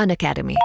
Unacademy.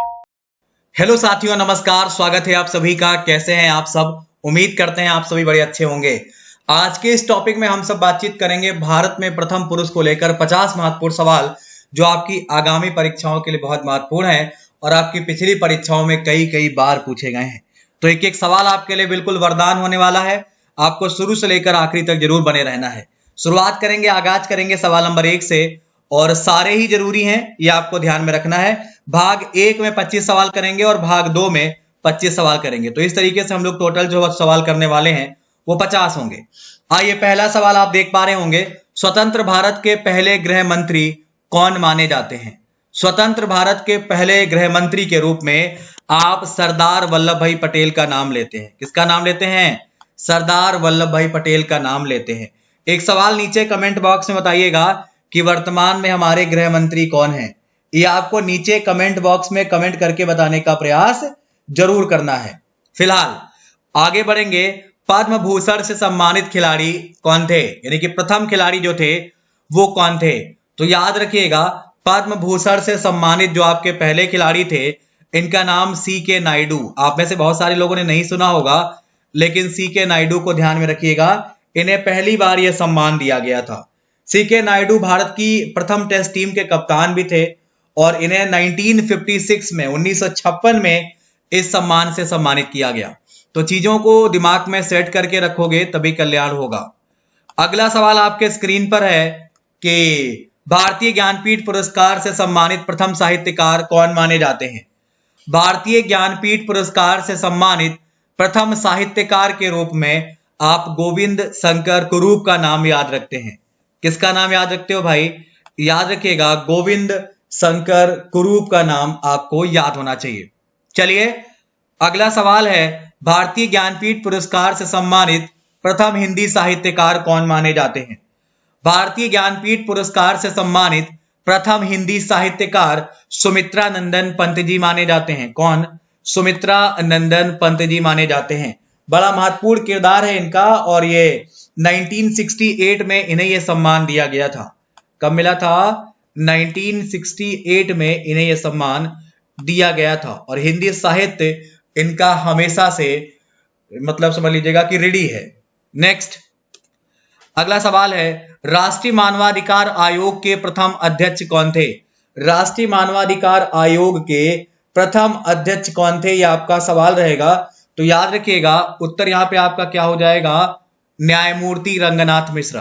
Hello साथियों, नमस्कार। स्वागत है आप सभी का। कैसे हैं आप सब? उम्मीद करते हैं आप सभी बड़े अच्छे होंगे। आज के इस टॉपिक में हम सब बातचीत करेंगे भारत में प्रथम पुरुष को लेकर 50 महत्वपूर्ण सवाल जो आपकी आगामी परीक्षाओं के लिए बहुत महत्वपूर्ण है और आपकी पिछली परीक्षाओं में कई कई बार पूछे गए हैं। तो एक एक सवाल आपके लिए बिल्कुल वरदान होने वाला है। आपको शुरू से लेकर आखिरी तक जरूर बने रहना है। शुरुआत करेंगे, आगाज करेंगे सवाल नंबर 1 से, और सारे ही जरूरी हैं, ये आपको ध्यान में रखना है। भाग 1 में 25 सवाल करेंगे और भाग 2 में 25 सवाल करेंगे। तो इस तरीके से हम लोग टोटल जो सवाल करने वाले हैं वो 50 होंगे। आइए, पहला सवाल आप देख पा रहे होंगे, स्वतंत्र भारत के पहले गृह मंत्री कौन माने जाते हैं? स्वतंत्र भारत के पहले गृह मंत्री के रूप में आप सरदार वल्लभ भाई पटेल का नाम लेते हैं। किसका नाम लेते हैं? सरदार वल्लभ भाई पटेल का नाम लेते हैं। एक सवाल नीचे कमेंट बॉक्स में बताइएगा कि वर्तमान में हमारे गृह मंत्री कौन है। ये आपको नीचे कमेंट बॉक्स में कमेंट करके बताने का प्रयास जरूर करना है। फिलहाल आगे बढ़ेंगे। पद्म भूषण से सम्मानित खिलाड़ी कौन थे? यानी कि प्रथम खिलाड़ी जो थे वो कौन थे? तो याद रखिएगा, पद्म भूषण से सम्मानित जो आपके पहले खिलाड़ी थे, इनका नाम CK नायडू। आप में से बहुत सारे लोगों ने नहीं सुना होगा, लेकिन CK नायडू को ध्यान में रखिएगा। इन्हें पहली बार यह सम्मान दिया गया था। CK नायडू भारत की प्रथम टेस्ट टीम के कप्तान भी थे और इन्हें 1956 में इस सम्मान से सम्मानित किया गया। तो चीजों को दिमाग में सेट करके रखोगे तभी कल्याण होगा। अगला सवाल आपके स्क्रीन पर है कि भारतीय ज्ञानपीठ पुरस्कार से सम्मानित प्रथम साहित्यकार कौन माने जाते हैं? भारतीय ज्ञानपीठ पुरस्कार से सम्मानित प्रथम साहित्यकार के रूप में आप गोविंद शंकर कुरूप का नाम याद रखते हैं। किसका नाम याद रखते हो भाई? याद रखिएगा, गोविंद शंकर कुरूप का नाम आपको याद होना चाहिए। चलिए, अगला सवाल है, भारतीय ज्ञानपीठ पुरस्कार से सम्मानित प्रथम हिंदी साहित्यकार कौन माने जाते हैं? भारतीय ज्ञानपीठ पुरस्कार से सम्मानित प्रथम हिंदी साहित्यकार सुमित्रा नंदन पंत जी माने जाते हैं। कौन? सुमित्रा नंदन पंत जी माने जाते हैं। बड़ा महत्वपूर्ण किरदार है इनका और ये 1968 में इन्हें यह सम्मान दिया गया था। कब मिला था? 1968 में इन्हें यह सम्मान दिया गया था और हिंदी साहित्य इनका हमेशा से, मतलब समझ लीजिएगा कि रेडी है। नेक्स्ट, अगला सवाल है, राष्ट्रीय मानवाधिकार आयोग के प्रथम अध्यक्ष कौन थे? राष्ट्रीय मानवाधिकार आयोग के प्रथम अध्यक्ष कौन थे, यह आपका सवाल रहेगा। तो याद रखिएगा, उत्तर यहां पे आपका क्या हो जाएगा? न्यायमूर्ति रंगनाथ मिश्रा।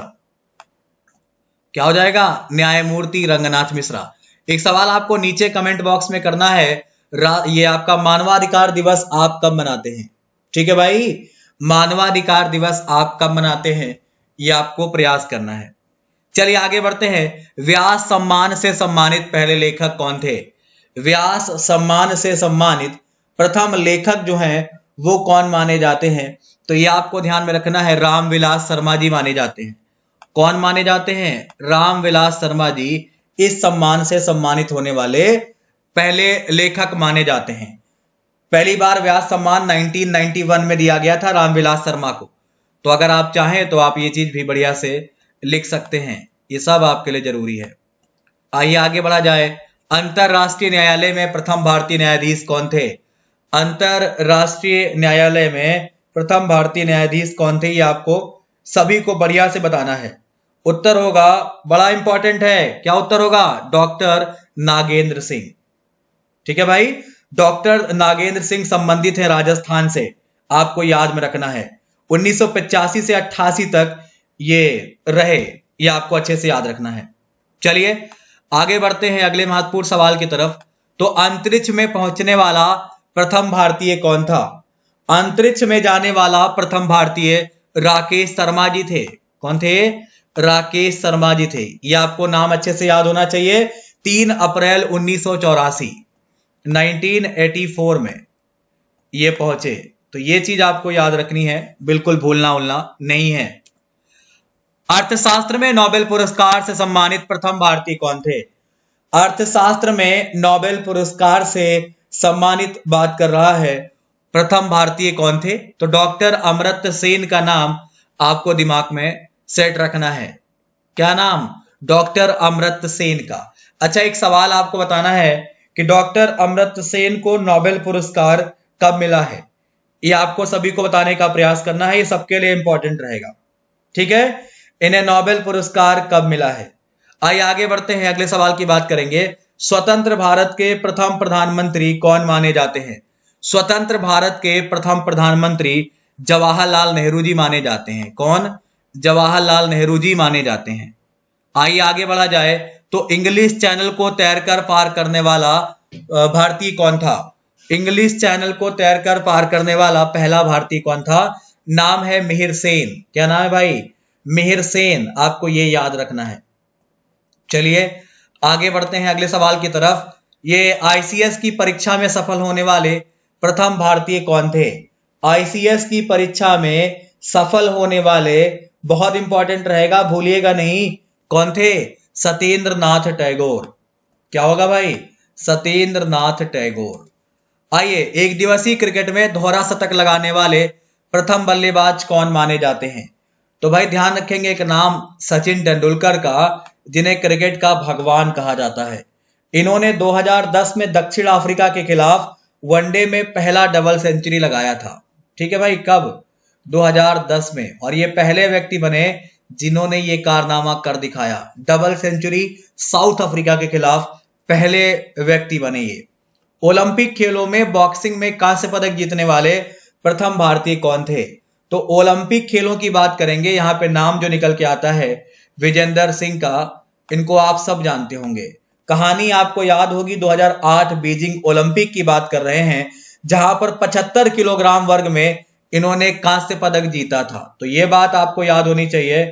क्या हो जाएगा? न्यायमूर्ति रंगनाथ मिश्रा। एक सवाल आपको नीचे कमेंट बॉक्स में करना है, ये आपका मानवाधिकार दिवस आप कब मनाते हैं? ठीक है भाई, मानवाधिकार दिवस आप कब मनाते हैं, ये आपको प्रयास करना है। चलिए आगे बढ़ते हैं। व्यास सम्मान से सम्मानित पहले लेखक कौन थे? व्यास सम्मान से सम्मानित प्रथम लेखक जो हैं वो कौन माने जाते हैं? तो ये आपको ध्यान में रखना है, रामविलास शर्मा जी माने जाते हैं। कौन माने जाते हैं? रामविलास शर्मा जी इस सम्मान से सम्मानित होने वाले पहले लेखक माने जाते हैं। पहली बार व्यास सम्मान 1991 में दिया गया था रामविलास शर्मा को। तो अगर आप चाहें तो आप ये चीज भी बढ़िया से लिख सकते हैं, ये सब आपके लिए जरूरी है। आइए आगे बढ़ा जाए। अंतरराष्ट्रीय न्यायालय में प्रथम भारतीय न्यायाधीश कौन थे? अंतरराष्ट्रीय न्यायालय में प्रथम भारतीय न्यायाधीश कौन थे, ये आपको सभी को बढ़िया से बताना है। उत्तर होगा, बड़ा इंपॉर्टेंट है, क्या उत्तर होगा? डॉक्टर नागेंद्र सिंह। ठीक है भाई, डॉक्टर नागेंद्र सिंह संबंधित है राजस्थान से, आपको याद में रखना है। 1985 से 88 तक ये रहे, ये आपको अच्छे से याद रखना है। चलिए आगे बढ़ते हैं अगले महत्वपूर्ण सवाल की तरफ। तो अंतरिक्ष में पहुंचने वाला प्रथम भारतीय कौन था? अंतरिक्ष में जाने वाला प्रथम भारतीय राकेश शर्मा जी थे। कौन थे? राकेश शर्मा जी थे। ये आपको नाम अच्छे से याद होना चाहिए। 3 अप्रैल 1984 1984 में ये पहुंचे। तो ये चीज आपको याद रखनी है, बिल्कुल भूलना उलना नहीं है। अर्थशास्त्र में नोबेल पुरस्कार से सम्मानित प्रथम भारतीय कौन थे? अर्थशास्त्र में नोबेल पुरस्कार से सम्मानित बात कर रहा है, प्रथम भारतीय कौन थे? तो डॉक्टर अमर्त्य सेन का नाम आपको दिमाग में सेट रखना है। क्या नाम? डॉक्टर अमर्त्य सेन का। अच्छा, एक सवाल आपको बताना है कि डॉक्टर अमर्त्य सेन को नोबेल पुरस्कार कब मिला है। ये आपको सभी को बताने का प्रयास करना है, ये सबके लिए इंपॉर्टेंट रहेगा। ठीक है, इन्हें नोबेल पुरस्कार कब मिला है। आइए आगे बढ़ते हैं, अगले सवाल की बात करेंगे। स्वतंत्र भारत के प्रथम प्रधानमंत्री कौन माने जाते हैं। स्वतंत्र भारत के प्रथम प्रधानमंत्री जवाहरलाल नेहरू जी माने जाते हैं। कौन? जवाहरलाल नेहरू जी माने जाते हैं। आइए आगे बढ़ा जाए तो इंग्लिश चैनल को तैरकर पार करने वाला भारतीय कौन था। इंग्लिश चैनल को तैरकर पार करने वाला पहला भारतीय कौन था। नाम है मिहिर सेन। क्या नाम है भाई? मिहिर सेन। आपको ये याद रखना है। चलिए आगे बढ़ते हैं अगले सवाल की तरफ। ये आईसीएस की परीक्षा में सफल होने वाले प्रथम भारतीय कौन थे। आईसीएस की परीक्षा में सफल होने वाले, बहुत इंपॉर्टेंट रहेगा, भूलिएगा नहीं, कौन थे? सत्येंद्र नाथ टैगोर। क्या होगा भाई? सत्येंद्र नाथ टैगोर। आइए, एक दिवसीय क्रिकेट में दोहरा शतक लगाने वाले प्रथम बल्लेबाज कौन माने जाते हैं। तो भाई ध्यान रखेंगे एक नाम सचिन तेंदुलकर का, जिन्हें क्रिकेट का भगवान कहा जाता है। इन्होंने 2010 में दक्षिण अफ्रीका के खिलाफ वनडे में पहला डबल सेंचुरी लगाया था। ठीक है भाई, कब? 2010 में। और ये पहले व्यक्ति बने जिन्होंने ये कारनामा कर दिखाया, डबल सेंचुरी साउथ अफ्रीका के खिलाफ पहले व्यक्ति बने ये। ओलंपिक खेलों में बॉक्सिंग में कांस्य पदक जीतने वाले प्रथम भारतीय कौन थे। तो ओलंपिक खेलों की बात करेंगे, यहां पे नाम जो निकल के आता है विजेंदर सिंह का, इनको आप सब जानते होंगे। कहानी आपको याद होगी, 2008 बीजिंग ओलंपिक की बात कर रहे हैं, जहां पर 75 किलोग्राम वर्ग में इन्होंने कांस्य पदक जीता था। तो ये बात आपको याद होनी चाहिए,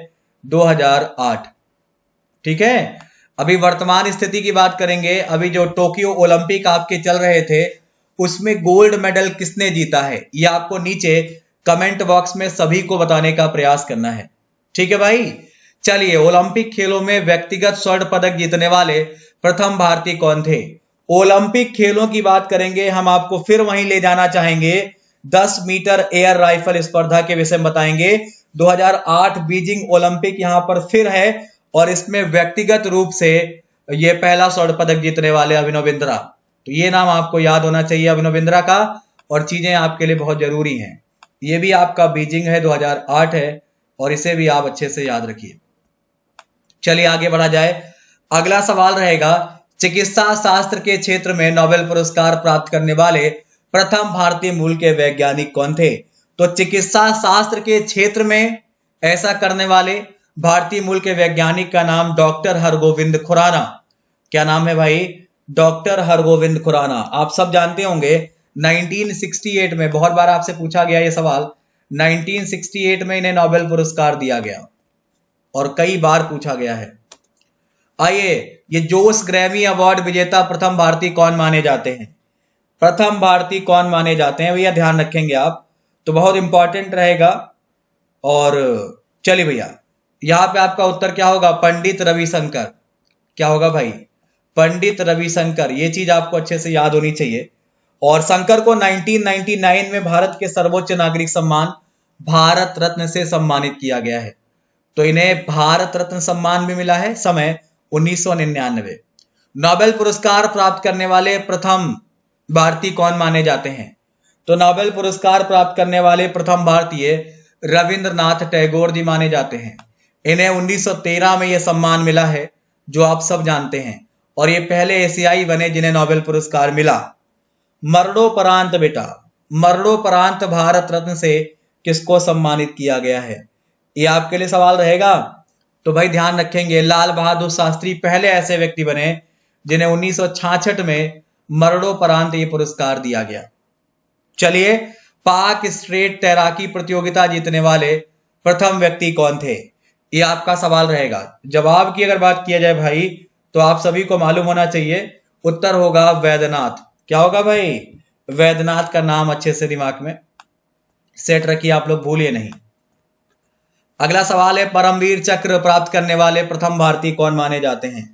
2008। ठीक है, अभी वर्तमान स्थिति की बात करेंगे। अभी जो टोक्यो ओलंपिक आपके चल रहे थे, उसमें गोल्ड मेडल किसने जीता है, ये आपको नीचे कमेंट बॉक्स में सभी को बताने का प्रयास करना है। ठीक है भाई, चलिए ओलंपिक खेलों में व्यक्तिगत स्वर्ण पदक जीतने वाले प्रथम भारतीय कौन थे। ओलंपिक खेलों की बात करेंगे, हम आपको फिर वहीं ले जाना चाहेंगे, 10 मीटर एयर राइफल स्पर्धा के विषय में बताएंगे। 2008 बीजिंग ओलंपिक यहां पर फिर है, और इसमें व्यक्तिगत रूप से ये पहला स्वर्ण पदक जीतने वाले अभिनव बिंद्रा। तो ये नाम आपको याद होना चाहिए अभिनव बिंद्रा का, और चीजें आपके लिए बहुत जरूरी हैं। ये भी आपका बीजिंग है, 2008 है, और इसे भी आप अच्छे से याद रखिए। चलिए आगे बढ़ा जाए। अगला सवाल रहेगा, चिकित्सा शास्त्र के क्षेत्र में नोबेल पुरस्कार प्राप्त करने वाले प्रथम भारतीय मूल के वैज्ञानिक कौन थे। तो चिकित्सा शास्त्र के क्षेत्र में ऐसा करने वाले भारतीय मूल के वैज्ञानिक का नाम डॉक्टर हरगोविंद खुराना। क्या नाम है भाई? डॉक्टर हरगोविंद खुराना। आप सब जानते होंगे 1968 में, बहुत बार आपसे पूछा गया ये सवाल, 1968 में इन्हें नोबेल पुरस्कार दिया गया और कई बार पूछा गया है। आइए, ये जोस ग्रैमी अवार्ड विजेता प्रथम भारतीय कौन माने जाते हैं। प्रथम भारतीय कौन माने जाते हैं भैया, ध्यान रखेंगे आप, तो बहुत इंपॉर्टेंट रहेगा। और चलिए भैया, यहां पे आपका उत्तर क्या होगा? पंडित रविशंकर। क्या होगा भाई? पंडित रविशंकर। ये चीज आपको अच्छे से याद होनी चाहिए। और शंकर को 1999 में भारत के सर्वोच्च नागरिक सम्मान भारत रत्न से सम्मानित किया गया है। तो इन्हें भारत रत्न सम्मान भी मिला है, समय 1999। नोबेल पुरस्कार प्राप्त करने वाले प्रथम भारतीय कौन माने जाते हैं। तो नोबेल पुरस्कार प्राप्त करने वाले प्रथम भारतीय रविंद्रनाथ टैगोर जी माने जाते हैं। इन्हें 1913 में यह सम्मान मिला है, जो आप सब जानते हैं, और ये पहले एशियाई बने जिन्हें नोबेल पुरस्कार मिला। मरणोपरांत बेटा, मरणोपरांत भारत रत्न से किसको सम्मानित किया गया है, ये आपके लिए सवाल रहेगा। तो भाई ध्यान रखेंगे, लाल बहादुर शास्त्री पहले ऐसे व्यक्ति बने जिन्हें 1966 में मरणोपरांत ये पुरस्कार दिया गया। चलिए, पाक स्ट्रेट तैराकी प्रतियोगिता जीतने वाले प्रथम व्यक्ति कौन थे, ये आपका सवाल रहेगा। जवाब की अगर बात किया जाए भाई, तो आप सभी को मालूम होना चाहिए, उत्तर होगा वैद्यनाथ। क्या होगा भाई? वैद्यनाथ का नाम अच्छे से दिमाग में सेट रखिए, आप लोग भूलिए नहीं। अगला सवाल है, परमवीर चक्र प्राप्त करने वाले प्रथम भारतीय कौन माने जाते हैं।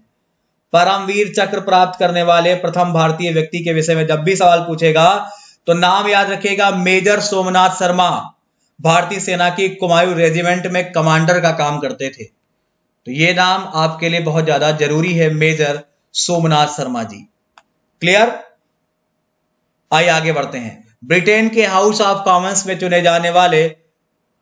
परमवीर चक्र प्राप्त करने वाले प्रथम भारतीय व्यक्ति के विषय में जब भी सवाल पूछेगा तो नाम याद रखिएगा, मेजर सोमनाथ शर्मा। भारतीय सेना की कुमाऊं रेजिमेंट में कमांडर का काम करते थे। तो ये नाम आपके लिए बहुत ज्यादा जरूरी है, मेजर सोमनाथ शर्मा जी। क्लियर? आइए आगे बढ़ते हैं। ब्रिटेन के हाउस ऑफ कॉमन्स में चुने जाने वाले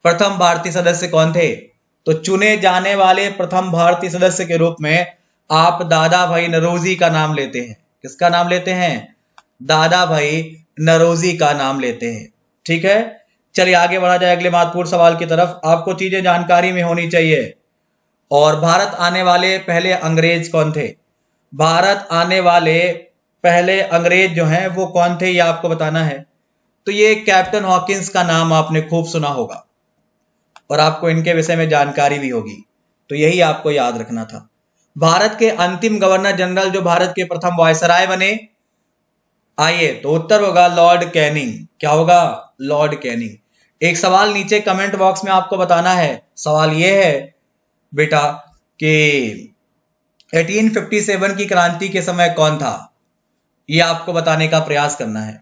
प्रथम भारतीय सदस्य कौन थे? तो चुने जाने वाले प्रथम भारतीय सदस्य के रूप में आप दादा भाई नौरोजी का नाम लेते हैं। किसका नाम लेते हैं? दादा भाई नौरोजी का नाम लेते हैं। ठीक है, चलिए आगे बढ़ा जाए अगले महत्वपूर्ण सवाल की तरफ। आपको चीजें जानकारी में होनी चाहिए। और भारत आने वाले पहले अंग्रेज कौन थे? भारत आने वाले पहले अंग्रेज जो हैं वो कौन थे, ये आपको बताना है। तो ये कैप्टन हॉकिंस का नाम आपने खूब सुना होगा और आपको इनके विषय में जानकारी भी होगी, तो यही आपको याद रखना था। भारत के अंतिम गवर्नर जनरल जो भारत के प्रथम वायसराय बने, आइए तो उत्तर होगा लॉर्ड कैनिंग। क्या होगा? Lord Canning. एक सवाल नीचे कमेंट बॉक्स में आपको बताना है। सवाल यह है बेटा कि 1857 की क्रांति के समय कौन था, यह आपको बताने का प्रयास करना है।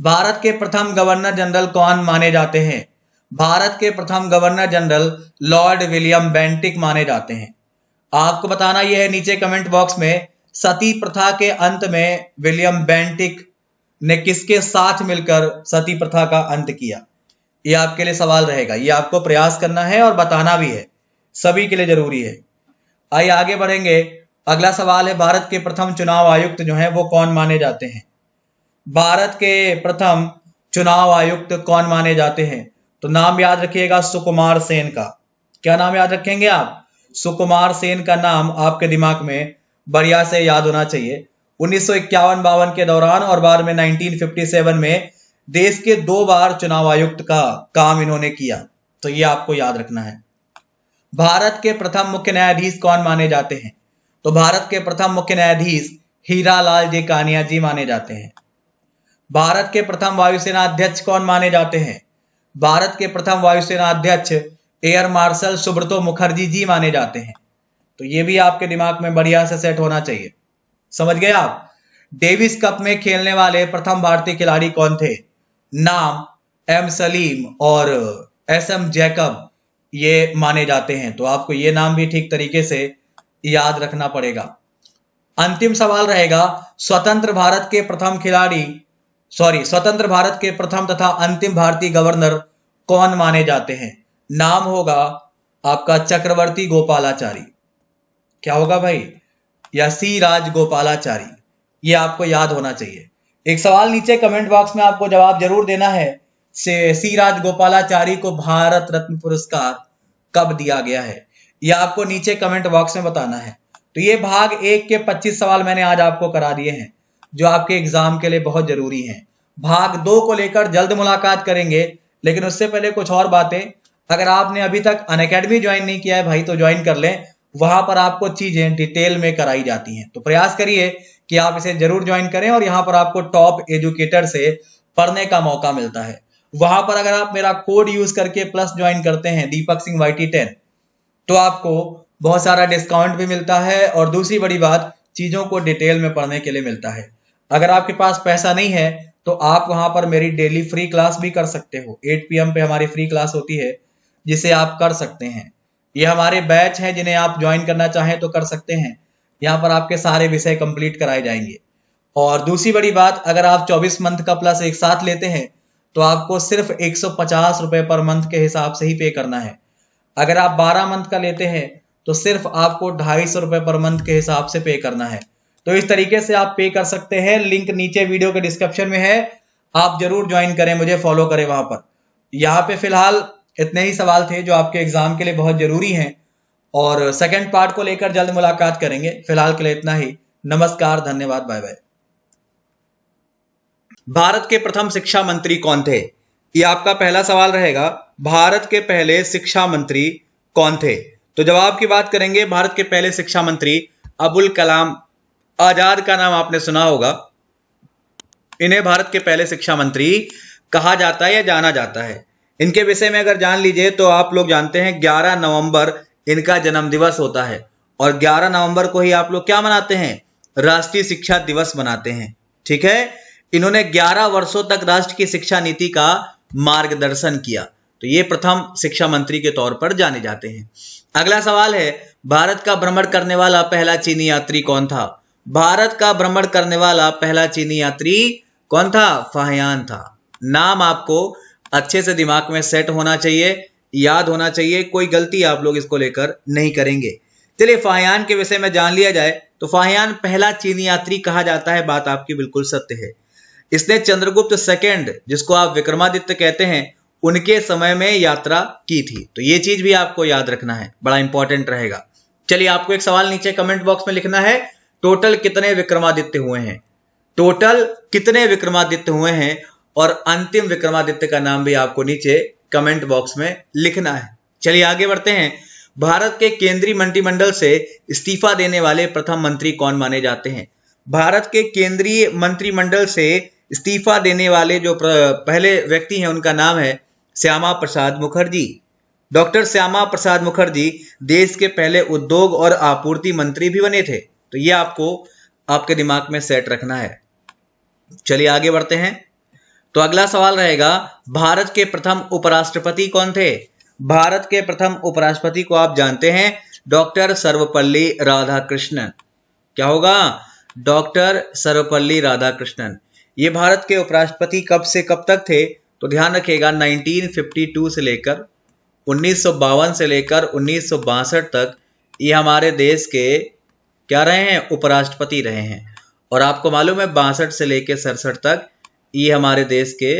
भारत के प्रथम गवर्नर जनरल कौन माने जाते हैं? भारत के प्रथम governor general Lord William Bentinck माने जाते हैं। आपको बताना यह है नीचे कमेंट बॉक्स में, सती प्रथा के अंत में विलियम बेंटिक ने किसके साथ मिलकर सती प्रथा का अंत किया? यह आपके लिए सवाल रहेगा, यह आपको प्रयास करना है और बताना भी है, सभी के लिए जरूरी है। आइए आगे बढ़ेंगे। अगला सवाल है, भारत के प्रथम चुनाव आयुक्त जो हैं वो कौन माने जाते हैं? भारत के प्रथम चुनाव आयुक्त कौन माने जाते हैं? तो नाम याद रखिएगा, सुकुमार सेन का। क्या नाम याद रखेंगे आप? सुकुमार सेन का नाम आपके दिमाग में बढ़िया से याद होना चाहिए। 1951-52 के दौरान और बाद में 1957 में देश के 2 बार चुनाव आयुक्त का काम इन्होंने किया, तो ये आपको याद रखना है। भारत के प्रथम मुख्य न्यायाधीश कौन माने जाते हैं? तो भारत के प्रथम मुख्य न्यायाधीश हीरालाल जी कानिया जी माने जाते हैं। भारत के प्रथम वायुसेना अध्यक्ष कौन माने जाते हैं? भारत के प्रथम वायुसेना अध्यक्ष एयर मार्शल सुब्रतो मुखर्जी जी माने जाते हैं। तो ये भी आपके दिमाग में बढ़िया से सेट होना चाहिए। समझ गए आप? डेविस कप में खेलने वाले प्रथम भारतीय खिलाड़ी कौन थे? नाम एम सलीम और एस एम जैकब ये माने जाते हैं, तो आपको ये नाम भी ठीक तरीके से याद रखना पड़ेगा। अंतिम सवाल रहेगा, स्वतंत्र भारत के प्रथम तथा अंतिम भारतीय गवर्नर कौन माने जाते हैं? नाम होगा आपका चक्रवर्ती गोपालाचारी। क्या होगा भाई? या सी राज गोपालाचारी, ये आपको याद होना चाहिए। एक सवाल नीचे कमेंट बॉक्स में आपको जवाब जरूर देना है, सी राज गोपालाचारी को भारत रत्न पुरस्कार कब दिया गया है, यह आपको नीचे कमेंट बॉक्स में बताना है। तो ये भाग 1 के 25 सवाल मैंने आज आपको करा दिए हैं जो आपके एग्जाम के लिए बहुत जरूरी हैं। भाग 2 को लेकर जल्द मुलाकात करेंगे, लेकिन उससे पहले कुछ और बातें। अगर आपने अभी तक अनअकैडमी ज्वाइन नहीं किया है भाई तो ज्वाइन कर लें, वहां पर आपको चीजें डिटेल में कराई जाती हैं। तो प्रयास करिए कि आप इसे जरूर ज्वाइन करें और यहाँ पर आपको टॉप एजुकेटर से पढ़ने का मौका मिलता है। वहां पर अगर आप मेरा कोड यूज करके प्लस ज्वाइन करते हैं दीपक सिंह YT10, तो आपको बहुत सारा डिस्काउंट भी मिलता है और दूसरी बड़ी बात, चीजों को डिटेल में पढ़ने के लिए मिलता है। अगर आपके पास पैसा नहीं है तो आप वहां पर मेरी डेली फ्री क्लास भी कर सकते हो। 8 PM पे हमारी फ्री क्लास होती है जिसे आप कर सकते हैं। ये हमारे बैच हैं जिन्हें आप ज्वाइन करना चाहें तो कर सकते हैं। यहाँ पर आपके सारे विषय कंप्लीट कराए जाएंगे। और दूसरी बड़ी बात, अगर आप 24 मंथ का प्लस एक साथ लेते हैं तो आपको सिर्फ 150 रुपए पर मंथ के हिसाब से ही पे करना है। अगर आप 12 मंथ का लेते हैं तो सिर्फ आपको 250 रुपए पर मंथ के हिसाब से पे करना है। तो इस तरीके से आप पे कर सकते हैं। लिंक नीचे वीडियो के डिस्क्रिप्शन में है, आप जरूर ज्वाइन करें, मुझे फॉलो करें वहां पर। यहाँ पे फिलहाल इतने ही सवाल थे जो आपके एग्जाम के लिए बहुत जरूरी हैं और सेकंड पार्ट को लेकर जल्द मुलाकात करेंगे। फिलहाल के लिए इतना ही। नमस्कार, धन्यवाद, बाय बाय। भारत के प्रथम शिक्षा मंत्री कौन थे? ये आपका पहला सवाल रहेगा। भारत के पहले शिक्षा मंत्री कौन थे? तो जवाब की बात करेंगे, भारत के पहले शिक्षा मंत्री अबुल कलाम आजाद का नाम आपने सुना होगा। इन्हें भारत के पहले शिक्षा मंत्री कहा जाता है या जाना जाता है। इनके विषय में अगर जान लीजिए तो आप लोग जानते हैं 11 नवंबर इनका जन्म दिवस होता है और 11 नवंबर को ही आप लोग क्या मनाते हैं? राष्ट्रीय शिक्षा दिवस मनाते हैं। ठीक है, इन्होंने 11 वर्षों तक राष्ट्र की शिक्षा नीति का मार्गदर्शन किया, तो ये प्रथम शिक्षा मंत्री के तौर पर जाने जाते हैं। अगला सवाल है, भारत का भ्रमण करने वाला पहला चीनी यात्री कौन था? भारत का भ्रमण करने वाला पहला चीनी यात्री कौन था? फाहियान था। नाम आपको अच्छे से दिमाग में सेट होना चाहिए, याद होना चाहिए, कोई गलती आप लोग इसको लेकर नहीं करेंगे। चलिए फाहियान के विषय में जान लिया जाए तो फाहियान पहला चीनी यात्री कहा जाता है, बात आपकी बिल्कुल सत्य है। इसने चंद्रगुप्त सेकंड, जिसको आप विक्रमादित्य कहते हैं, उनके समय में यात्रा की थी। तो ये चीज भी आपको याद रखना है, बड़ा इंपॉर्टेंट रहेगा। चलिए आपको एक सवाल नीचे कमेंट बॉक्स में लिखना है, टोटल कितने विक्रमादित्य हुए हैं? टोटल कितने विक्रमादित्य हुए हैं और अंतिम विक्रमादित्य का नाम भी आपको नीचे कमेंट बॉक्स में लिखना है। चलिए आगे बढ़ते हैं। भारत के केंद्रीय मंत्रिमंडल से इस्तीफा देने वाले प्रथम मंत्री कौन माने जाते हैं? भारत के केंद्रीय मंत्रिमंडल से इस्तीफा देने वाले जो पहले व्यक्ति हैं उनका नाम है श्यामा प्रसाद मुखर्जी। डॉक्टर श्यामा प्रसाद मुखर्जी देश के पहले उद्योग और आपूर्ति मंत्री भी बने थे। तो ये आपको आपके दिमाग में सेट रखना है। चलिए आगे बढ़ते हैं। तो अगला सवाल रहेगा, भारत के प्रथम उपराष्ट्रपति कौन थे? भारत के प्रथम उपराष्ट्रपति को आप जानते हैं, डॉक्टर सर्वपल्ली राधाकृष्णन। क्या होगा? डॉक्टर सर्वपल्ली राधाकृष्णन। ये भारत के उपराष्ट्रपति कब से कब तक थे? तो ध्यान रखिएगा 1952 से लेकर 1952 से लेकर 1962 तक ये हमारे देश के क्या रहे हैं? उपराष्ट्रपति रहे हैं। और आपको मालूम है 62 से लेकर 67 तक ये हमारे देश के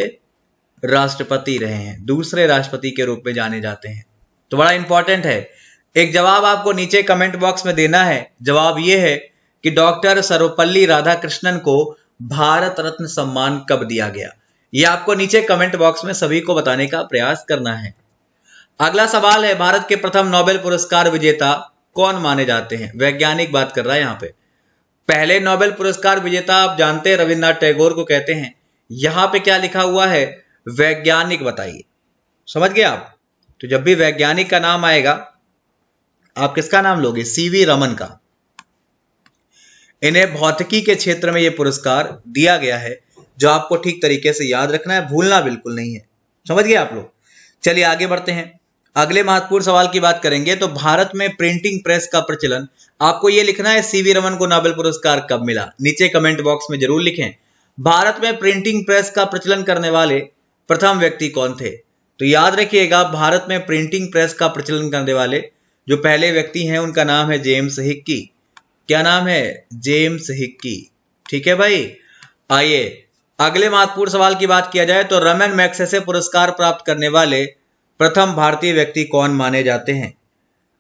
राष्ट्रपति रहे हैं, दूसरे राष्ट्रपति के रूप में जाने जाते हैं। तो बड़ा इंपॉर्टेंट है। एक जवाब आपको नीचे कमेंट बॉक्स में देना है। जवाब ये है कि डॉक्टर सर्वपल्ली राधाकृष्णन को भारत रत्न सम्मान कब दिया गया? ये आपको नीचे कमेंट बॉक्स में सभी को बताने का प्रयास करना है। अगला सवाल है, भारत के प्रथम नोबेल पुरस्कार विजेता कौन माने जाते हैं? वैज्ञानिक बात कर रहा है यहाँ पे। पहले नोबेल पुरस्कार विजेता आप जानते हैं रविन्द्रनाथ टैगोर को कहते हैं। यहां पे क्या लिखा हुआ है? वैज्ञानिक बताइए। समझ गए आप? तो जब भी वैज्ञानिक का नाम आएगा आप किसका नाम लोगे? सीवी रमन का। इन्हें भौतिकी के क्षेत्र में यह पुरस्कार दिया गया है, जो आपको ठीक तरीके से याद रखना है, भूलना बिल्कुल नहीं है। समझ गए आप लोग? चलिए आगे बढ़ते हैं। अगले महत्वपूर्ण सवाल की बात करेंगे। तो भारत में प्रिंटिंग प्रेस का प्रचलन, आपको यह लिखना है सीवी रमन को नोबेल पुरस्कार कब मिला? नीचे कमेंट बॉक्स में जरूर लिखें। भारत में प्रिंटिंग प्रेस का प्रचलन करने वाले प्रथम व्यक्ति कौन थे? तो याद रखिएगा, भारत में प्रिंटिंग प्रेस का प्रचलन करने वाले जो पहले व्यक्ति हैं उनका नाम है जेम्स हिक्की। क्या नाम है? James Hickey. ठीक है भाई। आइए अगले महत्वपूर्ण सवाल की बात किया जाए तो रमन मैग्सेसे पुरस्कार प्राप्त करने वाले प्रथम भारतीय व्यक्ति कौन माने जाते हैं?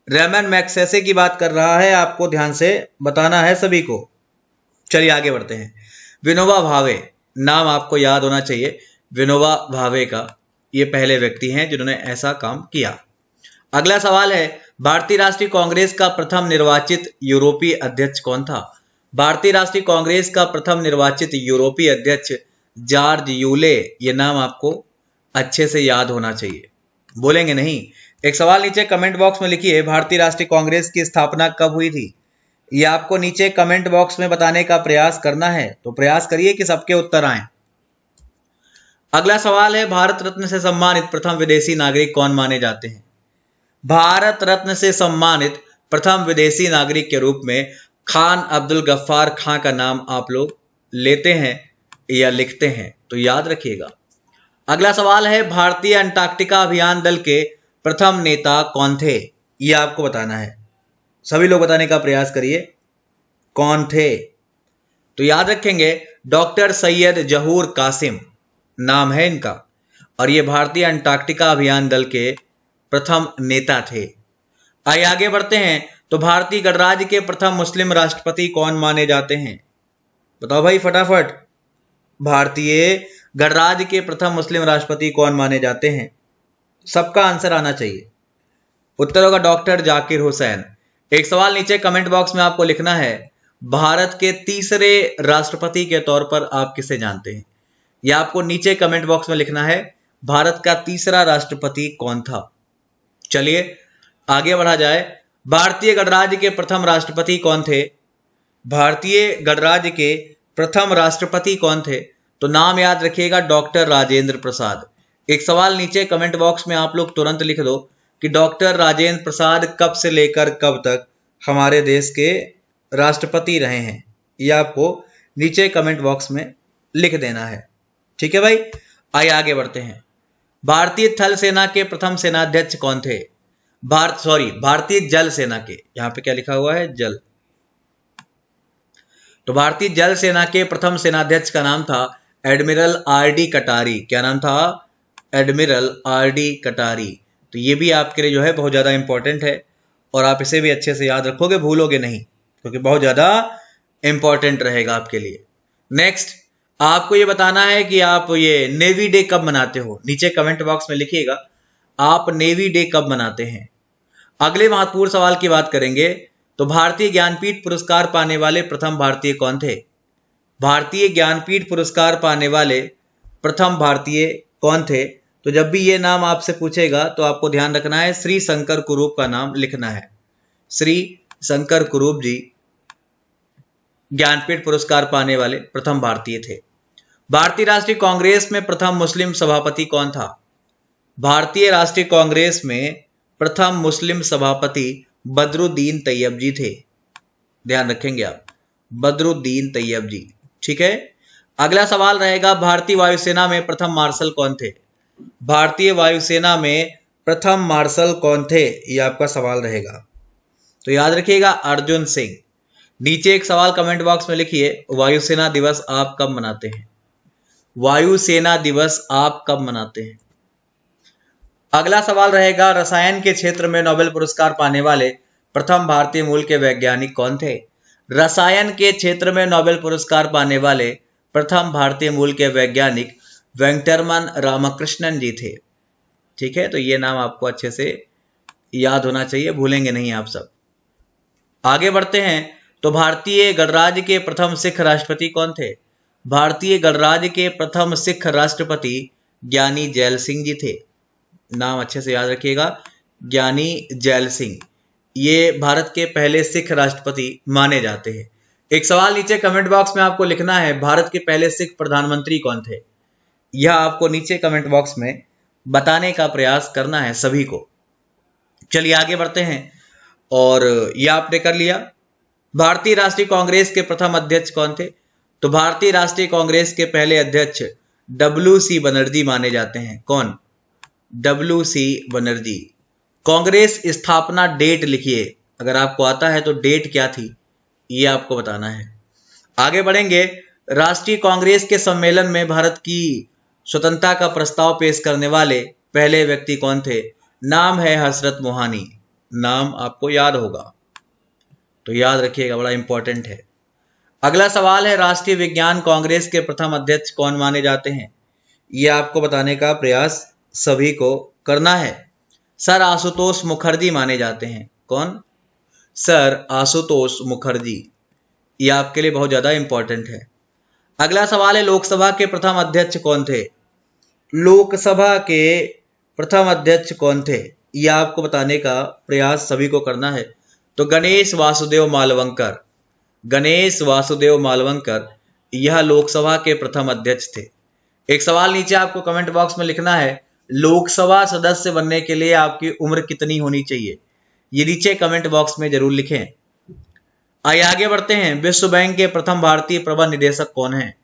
रमन मैग्सेसे की बात कर रहा है, आपको ध्यान से बताना है सभी को। चलिए आगे बढ़ते हैं। विनोबा भावे, नाम आपको याद होना चाहिए विनोबा भावे का। ये पहले व्यक्ति हैं जिन्होंने ऐसा काम किया। अगला सवाल है, भारतीय राष्ट्रीय कांग्रेस का प्रथम निर्वाचित यूरोपीय अध्यक्ष कौन था? भारतीय राष्ट्रीय कांग्रेस का प्रथम निर्वाचित यूरोपीय अध्यक्ष जॉर्ज यूले। ये नाम आपको अच्छे से याद होना चाहिए, बोलेंगे नहीं। एक सवाल नीचे कमेंट बॉक्स में लिखिए, भारतीय राष्ट्रीय कांग्रेस की स्थापना कब हुई थी? ये आपको नीचे कमेंट बॉक्स में बताने का प्रयास करना है। तो प्रयास करिए कि सबके उत्तर आए। अगला सवाल है, भारत रत्न से सम्मानित प्रथम विदेशी नागरिक कौन माने जाते हैं? भारत रत्न से सम्मानित प्रथम विदेशी नागरिक के रूप में खान अब्दुल गफ्फार खां का नाम आप लोग लेते हैं या लिखते हैं, तो याद रखिएगा। अगला सवाल है, भारतीय अंटार्कटिका अभियान दल के प्रथम नेता कौन थे? यह आपको बताना है। सभी लोग बताने का प्रयास करिए, कौन थे? तो याद रखेंगे, डॉक्टर सैयद जहूर कासिम नाम है इनका, और ये भारतीय अंटार्कटिका अभियान दल के प्रथम नेता थे। आइए आगे बढ़ते हैं। तो भारतीय गणराज्य के प्रथम मुस्लिम राष्ट्रपति कौन माने जाते हैं? बताओ भाई फटाफट। भारतीय गणराज्य के प्रथम मुस्लिम राष्ट्रपति कौन माने जाते हैं? सबका आंसर आना चाहिए। उत्तर होगा डॉक्टर जाकिर हुसैन। एक सवाल नीचे कमेंट बॉक्स में आपको लिखना है, भारत के तीसरे राष्ट्रपति के तौर पर आप किसे जानते हैं? यह आपको नीचे कमेंट बॉक्स में लिखना है, भारत का तीसरा राष्ट्रपति कौन था? चलिए आगे बढ़ा जाए। भारतीय गणराज्य के प्रथम राष्ट्रपति कौन थे? भारतीय गणराज्य के प्रथम राष्ट्रपति कौन थे? तो नाम याद रखिएगा, डॉक्टर राजेंद्र प्रसाद। एक सवाल नीचे कमेंट बॉक्स में आप लोग तुरंत लिख दो कि डॉक्टर राजेंद्र प्रसाद कब से लेकर कब तक हमारे देश के राष्ट्रपति रहे हैं। ये आपको नीचे कमेंट बॉक्स में लिख देना है। ठीक है भाई, आइए आगे बढ़ते हैं। भारतीय थल सेना के प्रथम सेनाध्यक्ष कौन थे? भारतीय जल सेना के, यहां पे क्या लिखा हुआ है? जल। तो भारतीय जल सेना के प्रथम सेनाध्यक्ष का नाम था एडमिरल आर.डी. कटारी। क्या नाम था? Admiral RD. कटारी। तो ये भी आपके लिए जो है बहुत ज्यादा इंपॉर्टेंट है और आप इसे भी अच्छे से याद रखोगे, भूलोगे नहीं, क्योंकि बहुत ज्यादा इंपॉर्टेंट रहेगा आपके लिए। नेक्स्ट, आपको ये बताना है कि आप ये नेवी डे कब मनाते हो। नीचे कमेंट बॉक्स में लिखिएगा आप नेवी डे कब मनाते हैं। अगले महत्वपूर्ण सवाल की बात करेंगे तो भारतीय ज्ञानपीठ पुरस्कार पाने वाले प्रथम भारतीय कौन थे? भारतीय ज्ञानपीठ पुरस्कार पाने वाले प्रथम भारतीय कौन थे? तो जब भी ये नाम आपसे पूछेगा तो आपको ध्यान रखना है श्री शंकर कुरूप का नाम लिखना है। श्री शंकर कुरूप जी ज्ञानपीठ पुरस्कार पाने वाले प्रथम भारतीय थे। भारतीय राष्ट्रीय कांग्रेस में प्रथम मुस्लिम सभापति कौन था? भारतीय राष्ट्रीय कांग्रेस में प्रथम मुस्लिम सभापति बदरुद्दीन तैयब जी थे। ध्यान रखेंगे आप, बदरुद्दीन तैयब जी। ठीक है, अगला सवाल रहेगा भारतीय वायुसेना में प्रथम मार्शल कौन थे? भारतीय वायुसेना में प्रथम मार्शल कौन थे, ये आपका सवाल रहेगा। तो याद रखिएगा अर्जुन सिंह। नीचे एक सवाल कमेंट बॉक्स में लिखिए वायुसेना दिवस आप कब मनाते हैं? वायुसेना दिवस आप कब मनाते हैं? अगला सवाल रहेगा रसायन के क्षेत्र में नोबेल पुरस्कार पाने वाले प्रथम भारतीय मूल के वैज्ञानिक कौन थे? रसायन के क्षेत्र में नोबेल पुरस्कार पाने वाले प्रथम भारतीय मूल के वैज्ञानिक वेंकटरमन रामकृष्णन जी थे। ठीक है, तो ये नाम आपको अच्छे से याद होना चाहिए, भूलेंगे नहीं आप सब। आगे बढ़ते हैं तो भारतीय गणराज्य के प्रथम सिख राष्ट्रपति कौन थे? भारतीय गणराज्य के प्रथम सिख राष्ट्रपति ज्ञानी जैल सिंह जी थे। नाम अच्छे से याद रखिएगा, ज्ञानी जैल सिंह। ये भारत के पहले सिख राष्ट्रपति माने जाते हैं। एक सवाल नीचे कमेंट बॉक्स में आपको लिखना है भारत के पहले सिख प्रधानमंत्री कौन थे? यह आपको नीचे कमेंट बॉक्स में बताने का प्रयास करना है सभी को। चलिए आगे बढ़ते हैं, और यह आपने कर लिया। भारतीय राष्ट्रीय कांग्रेस के प्रथम अध्यक्ष कौन थे? तो भारतीय राष्ट्रीय कांग्रेस के पहले अध्यक्ष डब्ल्यू.सी. बनर्जी माने जाते हैं। कौन? डब्ल्यू.सी. बनर्जी। कांग्रेस स्थापना डेट लिखिए, अगर आपको आता है तो डेट क्या थी ये आपको बताना है। आगे बढ़ेंगे, राष्ट्रीय कांग्रेस के सम्मेलन में भारत की स्वतंत्रता का प्रस्ताव पेश करने वाले पहले व्यक्ति कौन थे? नाम है हसरत मोहानी। नाम आपको याद होगा, तो याद रखिएगा, बड़ा इंपॉर्टेंट है। अगला सवाल है राष्ट्रीय विज्ञान कांग्रेस के प्रथम अध्यक्ष कौन माने जाते हैं? यह आपको बताने का प्रयास सभी को करना है। सर आशुतोष मुखर्जी माने जाते हैं। कौन? सर आशुतोष मुखर्जी। यह आपके लिए बहुत ज्यादा इंपॉर्टेंट है। अगला सवाल है लोकसभा के प्रथम अध्यक्ष कौन थे? लोकसभा के प्रथम अध्यक्ष कौन थे, यह आपको बताने का प्रयास सभी को करना है। तो गणेश वासुदेव मालवंकर। गणेश वासुदेव मालवंकर यह लोकसभा के प्रथम अध्यक्ष थे। एक सवाल नीचे आपको कमेंट बॉक्स में लिखना है लोकसभा सदस्य बनने के लिए आपकी उम्र कितनी होनी चाहिए, ये नीचे कमेंट बॉक्स में जरूर लिखें। आइए आगे बढ़ते हैं। विश्व बैंक के प्रथम भारतीय प्रबंध निदेशक कौन है?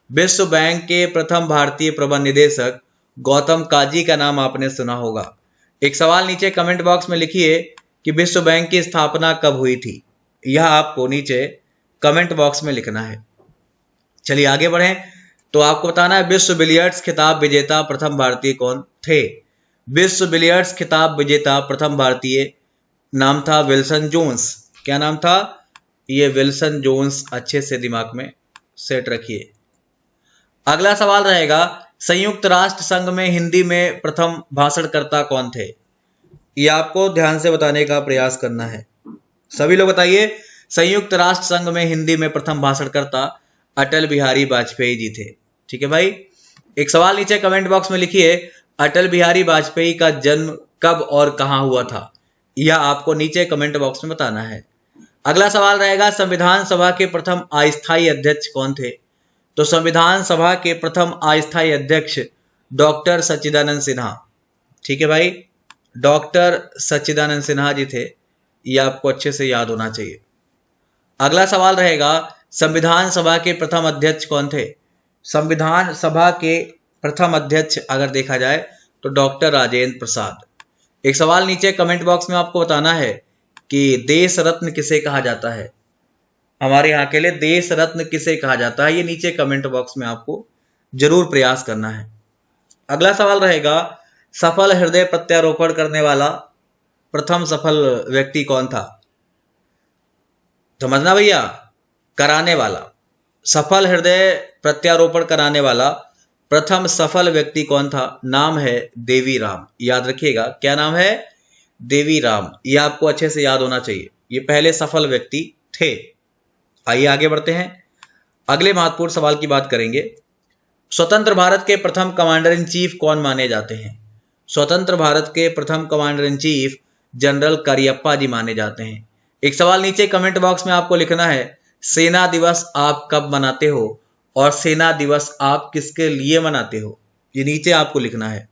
विश्व बैंक के प्रथम भारतीय प्रबंध निदेशक गौतम काजी का नाम आपने सुना होगा। एक सवाल नीचे कमेंट बॉक्स में लिखिए कि विश्व बैंक की स्थापना कब हुई थी, यह आपको नीचे कमेंट बॉक्स में लिखना है। चलिए आगे बढ़ें, तो आपको बताना है विश्व बिलियर्ड्स खिताब विजेता प्रथम भारतीय कौन थे? विश्व बिलियर्ड्स खिताब विजेता प्रथम भारतीय नाम था विल्सन जोन्स। क्या नाम था? ये विल्सन जोन्स। अच्छे से दिमाग में सेट रखिए। अगला सवाल रहेगा संयुक्त राष्ट्र संघ में हिंदी में प्रथम भाषणकर्ता कौन थे? ये आपको ध्यान से बताने का प्रयास करना है। सभी लोग बताइए, संयुक्त राष्ट्र संघ में हिंदी में प्रथम भाषणकर्ता अटल बिहारी वाजपेयी जी थे। ठीक है भाई, एक सवाल नीचे कमेंट बॉक्स में लिखिए अटल बिहारी वाजपेयी का जन्म कब और कहां हुआ था, यह आपको नीचे कमेंट बॉक्स में बताना है। अगला सवाल रहेगा संविधान सभा के प्रथम अस्थायी अध्यक्ष कौन थे? तो संविधान सभा के प्रथम अस्थायी अध्यक्ष डॉक्टर सच्चिदानंद सिन्हा। ठीक है भाई, डॉक्टर सच्चिदानंद सिन्हा जी थे। यह आपको अच्छे से याद होना चाहिए। अगला सवाल रहेगा संविधान सभा के प्रथम अध्यक्ष कौन थे? संविधान सभा के प्रथम अध्यक्ष अगर देखा जाए तो डॉक्टर राजेंद्र प्रसाद। एक सवाल नीचे कमेंट बॉक्स में आपको बताना है कि देश रत्न किसे कहा जाता है। हमारे यहाँ के लिए देश रत्न किसे कहा जाता है, ये नीचे कमेंट बॉक्स में आपको जरूर प्रयास करना है। अगला सवाल रहेगा, सफल हृदय प्रत्यारोपण करने वाला प्रथम सफल व्यक्ति कौन था? समझना भैया, कराने वाला, सफल हृदय प्रत्यारोपण कराने वाला प्रथम सफल व्यक्ति कौन था? नाम है देवी राम। याद रखिएगा, क्या नाम है? देवी राम। ये आपको अच्छे से याद होना चाहिए, ये पहले सफल व्यक्ति थे। आइए आगे बढ़ते हैं, अगले महत्वपूर्ण सवाल की बात करेंगे। स्वतंत्र भारत के प्रथम कमांडर इन चीफ कौन माने जाते हैं? स्वतंत्र भारत के प्रथम commander in chief general Cariappa ji माने जाते हैं। एक सवाल नीचे कमेंट बॉक्स में आपको लिखना है, सेना दिवस आप कब मनाते हो और सेना दिवस आप किसके लिए मनाते हो? ये नीचे आपको लिखना है।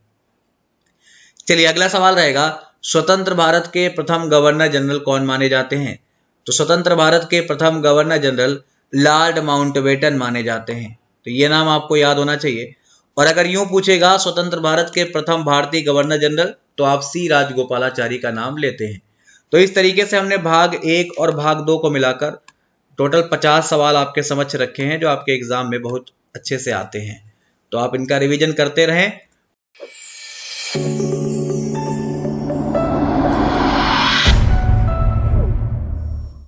चलिए अगला सवाल रहेगा, स्वतंत्र भारत के प्रथम गवर्नर जनरल कौन माने जाते हैं? तो स्वतंत्र भारत के प्रथम गवर्नर जनरल लॉर्ड माउंटबेटन माने जाते हैं। तो ये नाम आपको याद होना चाहिए। और अगर यूं पूछेगा स्वतंत्र भारत के प्रथम भारतीय गवर्नर जनरल, तो आप सी राजगोपालाचारी का नाम लेते हैं। तो इस तरीके से हमने भाग 1 और भाग 2 को मिलाकर टोटल 50 सवाल आपके समक्ष रखे हैं, जो आपके एग्जाम में बहुत अच्छे से आते हैं। तो आप इनका रिवीजन करते रहें।